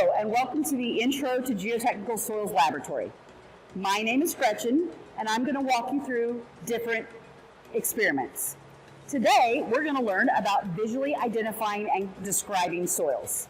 Hello, and welcome to the Intro to Geotechnical Soils Laboratory. My name is Gretchen, and I'm going to walk you through different experiments. Today, we're going to learn about visually identifying and describing soils.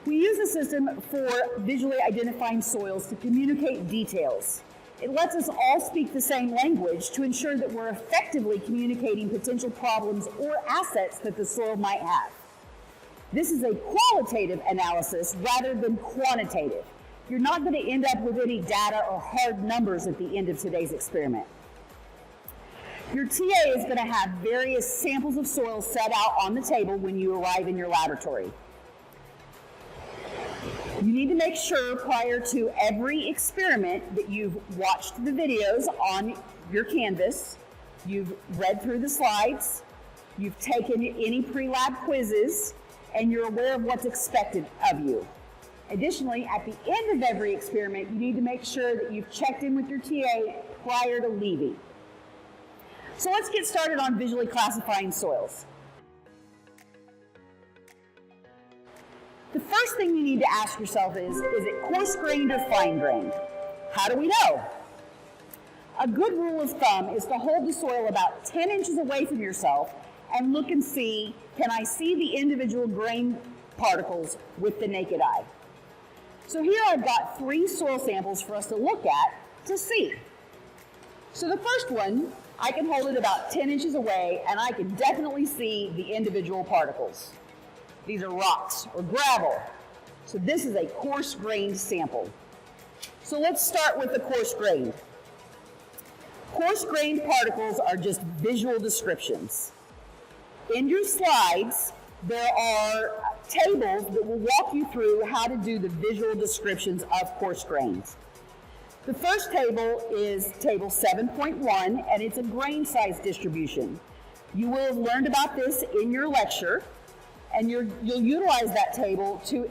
We use a system for visually identifying soils to communicate details. It lets us all speak the same language to ensure that we're effectively communicating potential problems or assets that the soil might have. This is a qualitative analysis rather than quantitative. You're not going to end up with any data or hard numbers at the end of today's experiment. Your TA is going to have various samples of soil set out on the table when you arrive in your laboratory. You need to make sure prior to every experiment that you've watched the videos on your canvas, you've read through the slides, you've taken any pre-lab quizzes, and you're aware of what's expected of you. Additionally, at the end of every experiment, you need to make sure that you've checked in with your TA prior to leaving. So let's get started on visually classifying soils. The first thing you need to ask yourself is it coarse-grained or fine-grained? How do we know? A good rule of thumb is to hold the soil about 10 inches away from yourself and look and see, can I see the individual grain particles with the naked eye? So here I've got 3 soil samples for us to look at to see. So the first one, I can hold it about 10 inches away and I can definitely see the individual particles. These are rocks or gravel. So this is a coarse-grained sample. So let's start with the coarse-grained. Coarse-grained particles are just visual descriptions. In your slides, there are tables that will walk you through how to do the visual descriptions of coarse grains. The first table is table 7.1, and it's a grain size distribution. You will have learned about this in your lecture, and you'll utilize that table to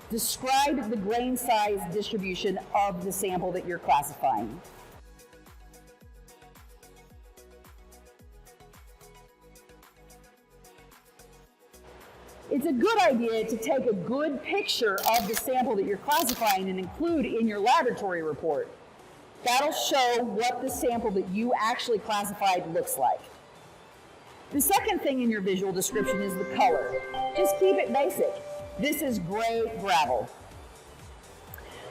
describe the grain size distribution of the sample that you're classifying. It's a good idea to take a good picture of the sample that you're classifying and include in your laboratory report. That'll show what the sample that you actually classified looks like. The second thing in your visual description is the color. Just keep it basic. This is gray gravel.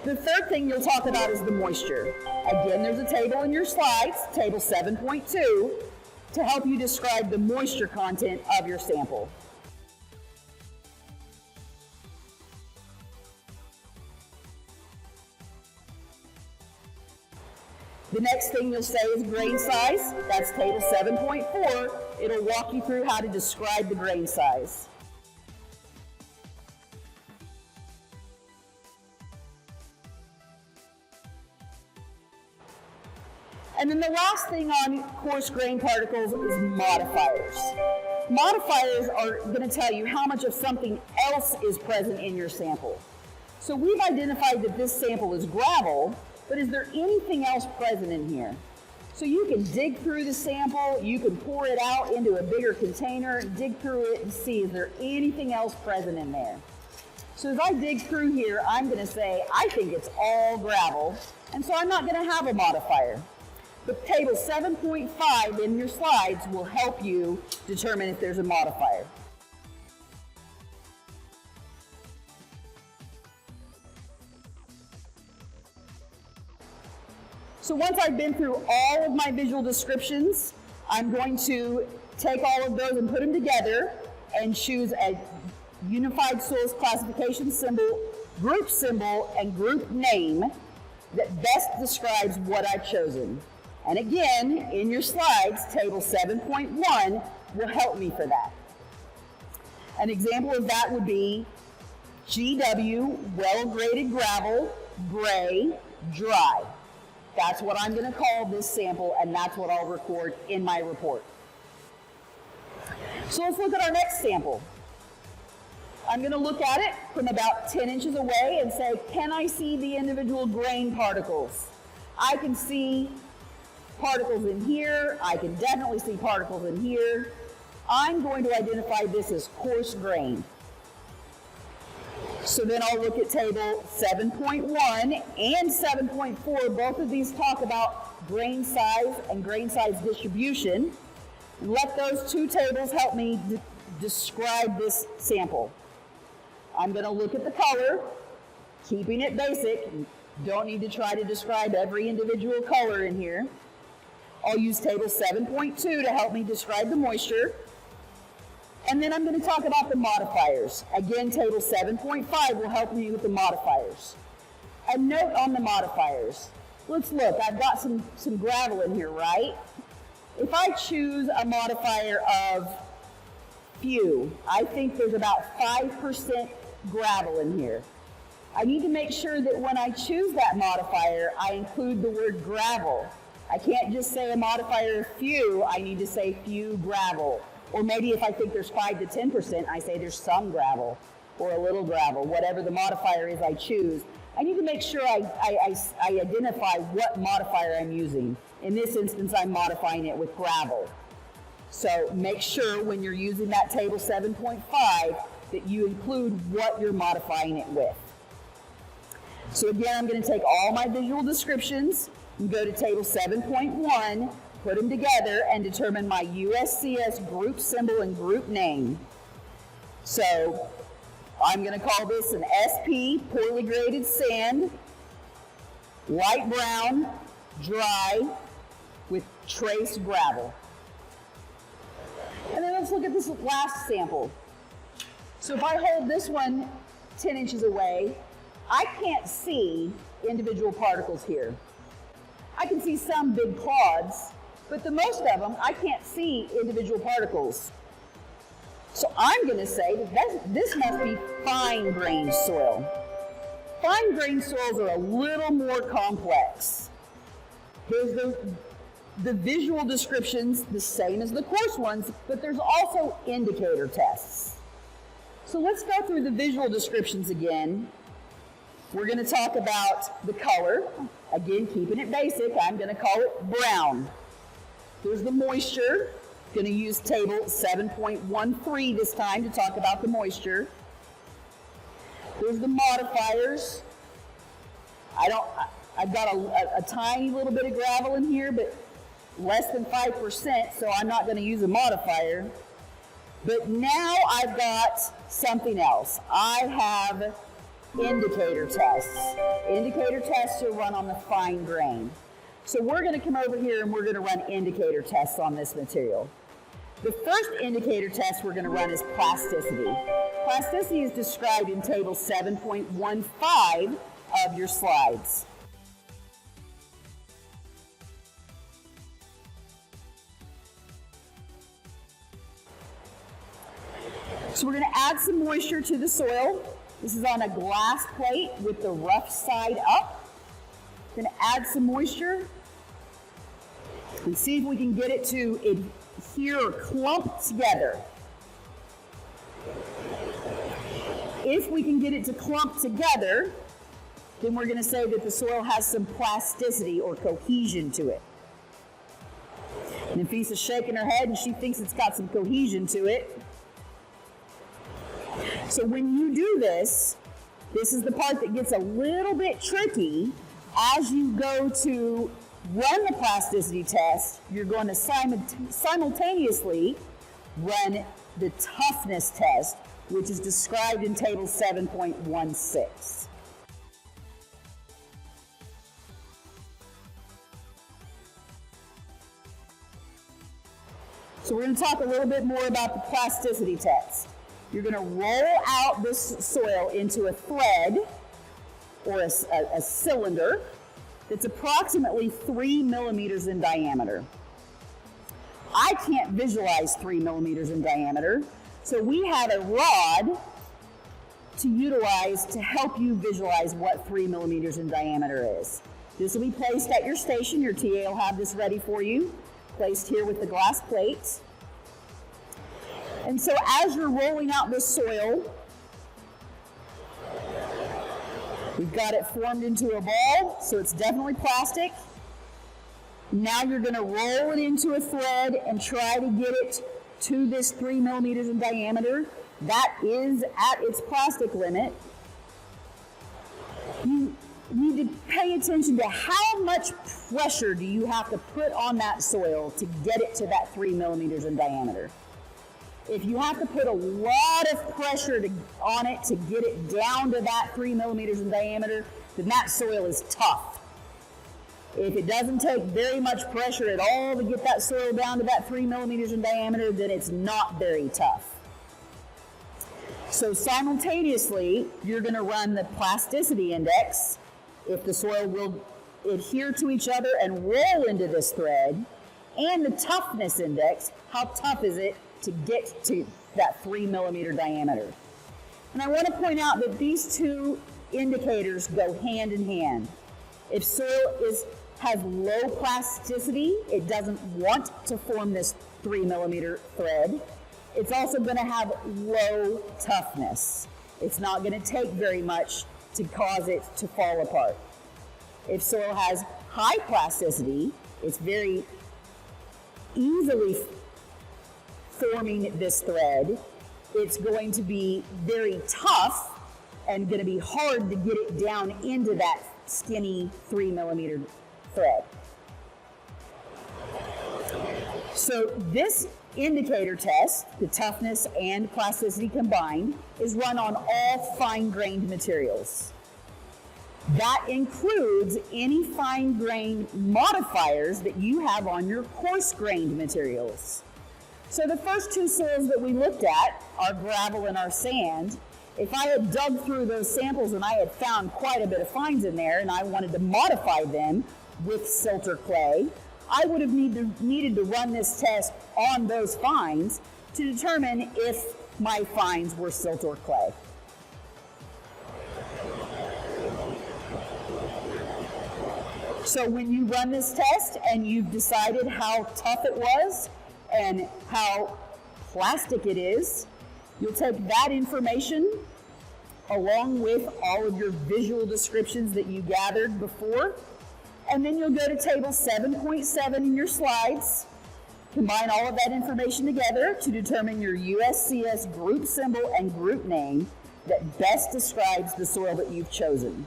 The third thing you'll talk about is the moisture. Again, there's a table in your slides, table 7.2, to help you describe the moisture content of your sample. The next thing you'll say is grain size. That's table 7.4. It'll walk you through how to describe the grain size. And then the last thing on coarse grain particles is modifiers. Modifiers are going to tell you how much of something else is present in your sample. So we've identified that this sample is gravel, but is there anything else present in here? So you can dig through the sample, you can pour it out into a bigger container, dig through it and see, is there anything else present in there? So as I dig through here, I'm going to say, I think it's all gravel, and so I'm not going to have a modifier. But table 7.5 in your slides will help you determine if there's a modifier. So once I've been through all of my visual descriptions, I'm going to take all of those and put them together and choose a unified soils classification symbol, and group name that best describes what I've chosen. And again, in your slides, table 7.1 will help me for that. An example of that would be GW, well-graded gravel, gray, dry. That's what I'm going to call this sample, and that's what I'll record in my report. So let's look at our next sample. I'm going to look at it from about 10 inches away and say, can I see the individual grain particles? I can see particles in here. I can definitely see particles in here. I'm going to identify this as coarse grain. So then I'll look at table 7.1 and 7.4. Both of these talk about grain size and grain size distribution. Let those two tables help me describe this sample. I'm going to look at the color, keeping it basic. Don't need to try to describe every individual color in here. I'll use table 7.2 to help me describe the moisture. And then I'm going to talk about the modifiers. Again, table 7.5 will help me with the modifiers. A note on the modifiers. Let's look. I've got some gravel in here, right? If I choose a modifier of few, I think there's about 5% gravel in here. I need to make sure that when I choose that modifier, I include the word gravel. I can't just say a modifier of few, I need to say few gravel. Or maybe if I think there's 5 to 10%, I say there's some gravel or a little gravel, whatever the modifier is I choose. I need to make sure I identify what modifier I'm using. In this instance, I'm modifying it with gravel. So make sure when you're using that table 7.5 that you include what you're modifying it with. So again, I'm going to take all my visual descriptions and go to table 7.1, put them together, and determine my USCS group symbol and group name. So I'm going to call this an SP, poorly graded sand, light brown, dry, with trace gravel. And then let's look at this last sample. So if I hold this one 10 inches away, I can't see individual particles here. I can see some big clods, but the most of them, I can't see individual particles. So I'm going to say that this must be fine-grained soil. Fine-grained soils are a little more complex. Here's the visual descriptions, the same as the course ones, but there's also indicator tests. So let's go through the visual descriptions again. We're going to talk about the color. Again, keeping it basic, I'm going to call it brown. There's the moisture. Going to use table 7.13 this time to talk about the moisture. There's the modifiers. I've got a tiny little bit of gravel in here, but less than 5%, so I'm not going to use a modifier. But now I've got something else. I have indicator tests. Indicator tests are run on the fine grain. So we're going to come over here and we're going to run indicator tests on this material. The first indicator test we're going to run is plasticity. Plasticity is described in table 7.15 of your slides. So we're going to add some moisture to the soil. This is on a glass plate with the rough side up. Going to add some moisture and see if we can get it to adhere or clump together. If we can get it to clump together, then we're going to say that the soil has some plasticity or cohesion to it. And Nafisa's shaking her head and she thinks it's got some cohesion to it. So when you do this, this is the part that gets a little bit tricky. As you go to run the plasticity test, you're going to simultaneously run the toughness test, which is described in table 7.16. So we're going to talk a little bit more about the plasticity test. You're going to roll out this soil into a thread or a cylinder that's approximately 3 millimeters in diameter. I can't visualize 3 millimeters in diameter, so we have a rod to utilize to help you visualize what 3 millimeters in diameter is. This will be placed at your station. Your TA will have this ready for you, placed here with the glass plates. And so as you're rolling out this soil, we've got it formed into a ball, so it's definitely plastic. Now you're going to roll it into a thread and try to get it to this 3 millimeters in diameter. That is at its plastic limit. you need to pay attention to how much pressure do you have to put on that soil to get it to that 3 millimeters in diameter. If you have to put a lot of pressure on it to get it down to that 3 millimeters in diameter, then that soil is tough. If it doesn't take very much pressure at all to get that soil down to that 3 millimeters in diameter, then it's not very tough. So simultaneously, you're going to run the plasticity index, if the soil will adhere to each other and roll into this thread, and the toughness index, how tough is it to get to that 3 millimeter diameter. And I want to point out that these two indicators go hand in hand. If soil has low plasticity, it doesn't want to form this 3 millimeter thread. It's also going to have low toughness. It's not going to take very much to cause it to fall apart. If soil has high plasticity, it's very easily forming this thread. It's going to be very tough and going to be hard to get it down into that skinny 3 millimeter thread. So this indicator test, the toughness and plasticity combined, is run on all fine-grained materials. That includes any fine-grained modifiers that you have on your coarse-grained materials. So the first two soils that we looked at, our gravel and our sand, if I had dug through those samples and I had found quite a bit of fines in there and I wanted to modify them with silt or clay, I would have needed to run this test on those fines to determine if my fines were silt or clay. So when you run this test and you've decided how tough it was and how plastic it is, you'll take that information along with all of your visual descriptions that you gathered before, and then you'll go to table 7.7 in your slides, combine all of that information together to determine your USCS group symbol and group name that best describes the soil that you've chosen.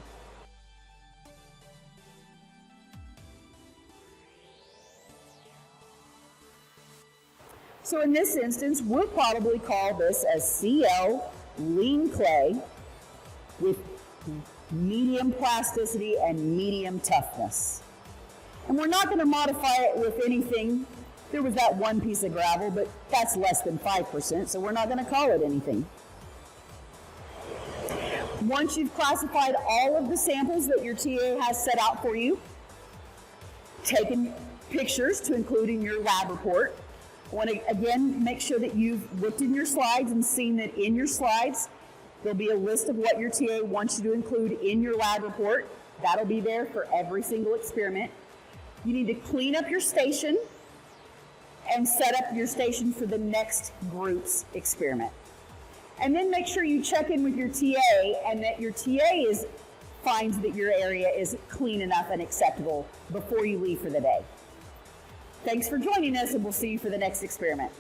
So in this instance, we'll probably call this as CL lean clay with medium plasticity and medium toughness. And we're not going to modify it with anything. There was that one piece of gravel, but that's less than 5%, so we're not going to call it anything. Once you've classified all of the samples that your TA has set out for you, taken pictures to include in your lab report, I want to again make sure that you've looked in your slides and seen that in your slides there'll be a list of what your TA wants you to include in your lab report. That'll be there for every single experiment. You need to clean up your station and set up your station for the next group's experiment. And then make sure you check in with your TA and that your TA finds that your area is clean enough and acceptable before you leave for the day. Thanks for joining us, and we'll see you for the next experiment.